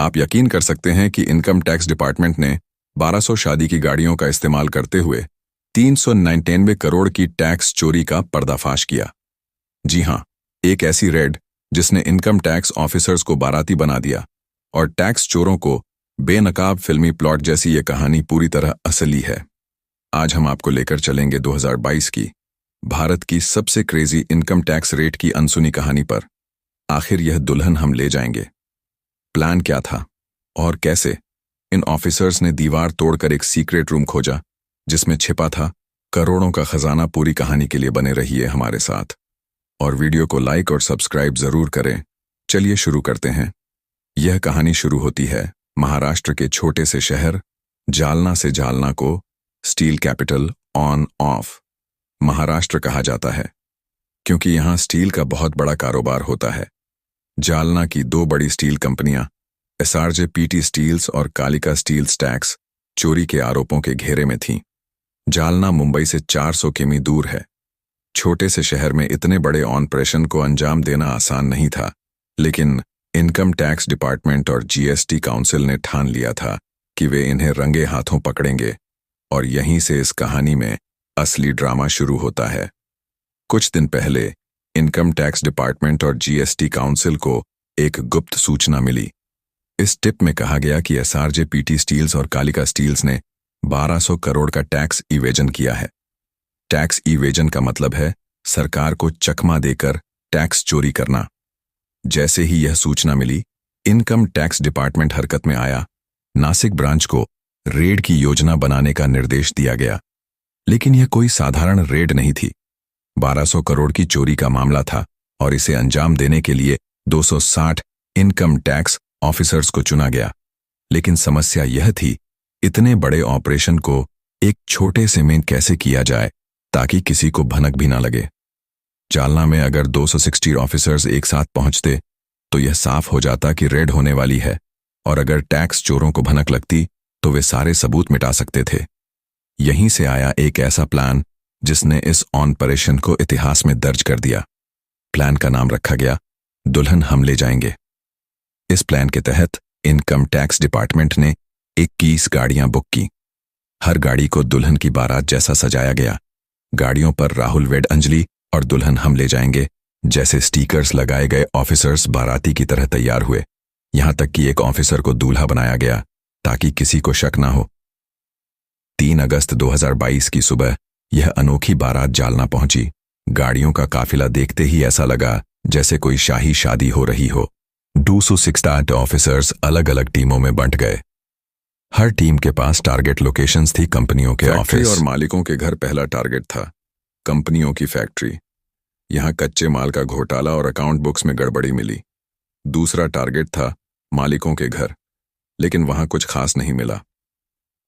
आप यकीन कर सकते हैं कि इनकम टैक्स डिपार्टमेंट ने 1200 शादी की गाड़ियों का इस्तेमाल करते हुए 399 करोड़ की टैक्स चोरी का पर्दाफाश किया। जी हां, एक ऐसी रेड जिसने इनकम टैक्स ऑफिसर्स को बाराती बना दिया और टैक्स चोरों को बेनकाब फिल्मी प्लॉट जैसी ये कहानी पूरी तरह असली है। आज हम आपको लेकर चलेंगे 2022 की भारत की सबसे क्रेजी इनकम टैक्स रेट की अनसुनी कहानी पर। आखिर यह दुल्हन हम ले जाएंगे। प्लान क्या था और कैसे इन ऑफिसर्स ने दीवार तोड़कर एक सीक्रेट रूम खोजा जिसमें छिपा था करोड़ों का खजाना। पूरी कहानी के लिए बने रहिए हमारे साथ और वीडियो को लाइक और सब्सक्राइब जरूर करें। चलिए शुरू करते हैं। यह कहानी शुरू होती है महाराष्ट्र के छोटे से शहर जालना से। जालना को steel capital on off Maharashtra कहा जाता है क्योंकि यहां स्टील का बहुत बड़ा कारोबार होता है। जालना की दो बड़ी स्टील कंपनियां एसआरजे पीटी स्टील्स और कालिका स्टील्स टैक्स चोरी के आरोपों के घेरे में थीं। जालना मुंबई से 400 किमी दूर है। छोटे से शहर में इतने बड़े ऑपरेशन को अंजाम देना आसान नहीं था, लेकिन इनकम टैक्स डिपार्टमेंट और जीएसटी काउंसिल ने ठान लिया था कि वे इन्हें रंगे हाथों पकड़ेंगे। और यहीं से इस कहानी में असली ड्रामा शुरू होता है। कुछ दिन पहले इनकम टैक्स डिपार्टमेंट और जीएसटी काउंसिल को एक गुप्त सूचना मिली। इस टिप में कहा गया कि एसआरजे पीटी स्टील्स और कालिका स्टील्स ने 1200 करोड़ का टैक्स इवेजन किया है। टैक्स इवेजन का मतलब है सरकार को चकमा देकर टैक्स चोरी करना। जैसे ही यह सूचना मिली, इनकम टैक्स डिपार्टमेंट हरकत में आया। नासिक ब्रांच को रेड की योजना बनाने का निर्देश दिया गया। लेकिन यह कोई साधारण रेड नहीं थी। 1200 करोड़ की चोरी का मामला था और इसे अंजाम देने के लिए 260 इनकम टैक्स ऑफिसर्स को चुना गया। लेकिन समस्या यह थी, इतने बड़े ऑपरेशन को एक छोटे से में कैसे किया जाए ताकि किसी को भनक भी ना लगे। जालना में अगर 260 ऑफिसर्स एक साथ पहुंचते तो यह साफ हो जाता कि रेड होने वाली है, और अगर टैक्स चोरों को भनक लगती तो वे सारे सबूत मिटा सकते थे। यहीं से आया एक ऐसा प्लान जिसने इस ऑपरेशन को इतिहास में दर्ज कर दिया। प्लान का नाम रखा गया दुल्हन हम ले जाएंगे। इस प्लान के तहत इनकम टैक्स डिपार्टमेंट ने 21 गाड़ियां बुक की। हर गाड़ी को दुल्हन की बारात जैसा सजाया गया। गाड़ियों पर राहुल वेड अंजलि और दुल्हन हम ले जाएंगे जैसे स्टिकर्स लगाए गए। ऑफिसर्स बाराती की तरह तैयार हुए, यहां तक कि एक ऑफिसर को दूल्हा बनाया गया ताकि किसी को शक ना हो। 3 अगस्त 2022 की सुबह यह अनोखी बारात जालना पहुंची। गाड़ियों का काफिला देखते ही ऐसा लगा जैसे कोई शाही शादी हो रही हो। 268 ऑफिसर्स अलग अलग टीमों में बंट गए। हर टीम के पास टारगेट लोकेशंस थी। कंपनियों के ऑफिस और मालिकों के घर पहला टारगेट था। कंपनियों की फैक्ट्री, यहां कच्चे माल का घोटाला और अकाउंट बुक्स में गड़बड़ी मिली। दूसरा टारगेट था मालिकों के घर, लेकिन वहां कुछ खास नहीं मिला।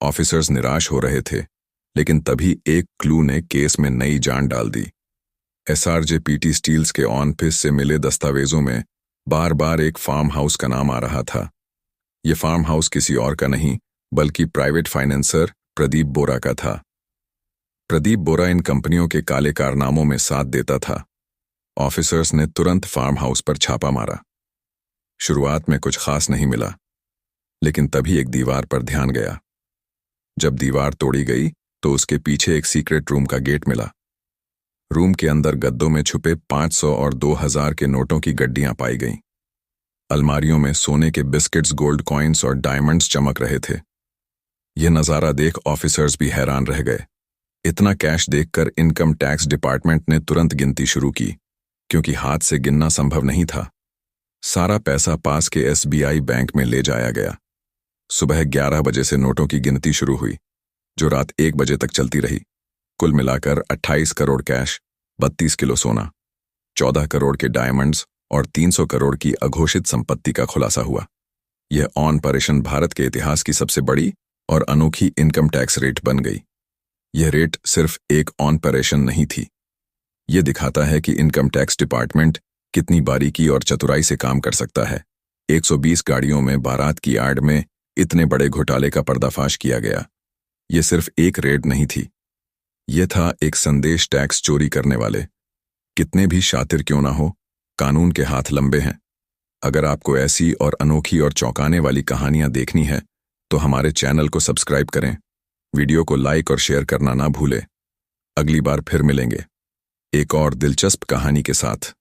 ऑफिसर्स निराश हो रहे थे, लेकिन तभी एक क्लू ने केस में नई जान डाल दी। एसआरजे पीटी स्टील्स के ऑफिस से मिले दस्तावेजों में बार बार एक फार्म हाउस का नाम आ रहा था। यह फार्म हाउस किसी और का नहीं बल्कि प्राइवेट फाइनेंसर प्रदीप बोरा का था। प्रदीप बोरा इन कंपनियों के काले कारनामों में साथ देता था। ऑफिसर्स ने तुरंत फार्म हाउस पर छापा मारा। शुरुआत में कुछ खास नहीं मिला, लेकिन तभी एक दीवार पर ध्यान गया। जब दीवार तोड़ी गई तो उसके पीछे एक सीक्रेट रूम का गेट मिला। रूम के अंदर गद्दों में छुपे 500 और 2000 के नोटों की गड्डियां पाई गईं। अलमारियों में सोने के बिस्किट्स, गोल्ड कॉइन्स और डायमंड्स चमक रहे थे। यह नजारा देख ऑफिसर्स भी हैरान रह गए। इतना कैश देखकर इनकम टैक्स डिपार्टमेंट ने तुरंत गिनती शुरू की, क्योंकि हाथ से गिनना संभव नहीं था। सारा पैसा पास के एसबीआई बैंक में ले जाया गया। सुबह 11 बजे से नोटों की गिनती शुरू हुई, जो रात 1 बजे तक चलती रही। कुल मिलाकर 28 करोड़ कैश, 32 किलो सोना, 14 करोड़ के डायमंड्स और 300 करोड़ की अघोषित संपत्ति का खुलासा हुआ। यह ऑपरेशन भारत के इतिहास की सबसे बड़ी और अनोखी इनकम टैक्स रेट बन गई। यह रेट सिर्फ एक ऑपरेशन नहीं थी, यह दिखाता है कि इनकम टैक्स डिपार्टमेंट कितनी बारीकी और चतुराई से काम कर सकता है। 120 गाड़ियों में बारात की आड़ में इतने बड़े घोटाले का पर्दाफाश किया गया। यह सिर्फ एक रेड नहीं थी, यह था एक संदेश टैक्स चोरी करने वाले, कितने भी शातिर क्यों ना हो, कानून के हाथ लंबे हैं। अगर आपको ऐसी और अनोखी और चौंकाने वाली कहानियां देखनी है तो हमारे चैनल को सब्सक्राइब करें, वीडियो को लाइक और शेयर करना ना भूलें। अगली बार फिर मिलेंगे एक और दिलचस्प कहानी के साथ।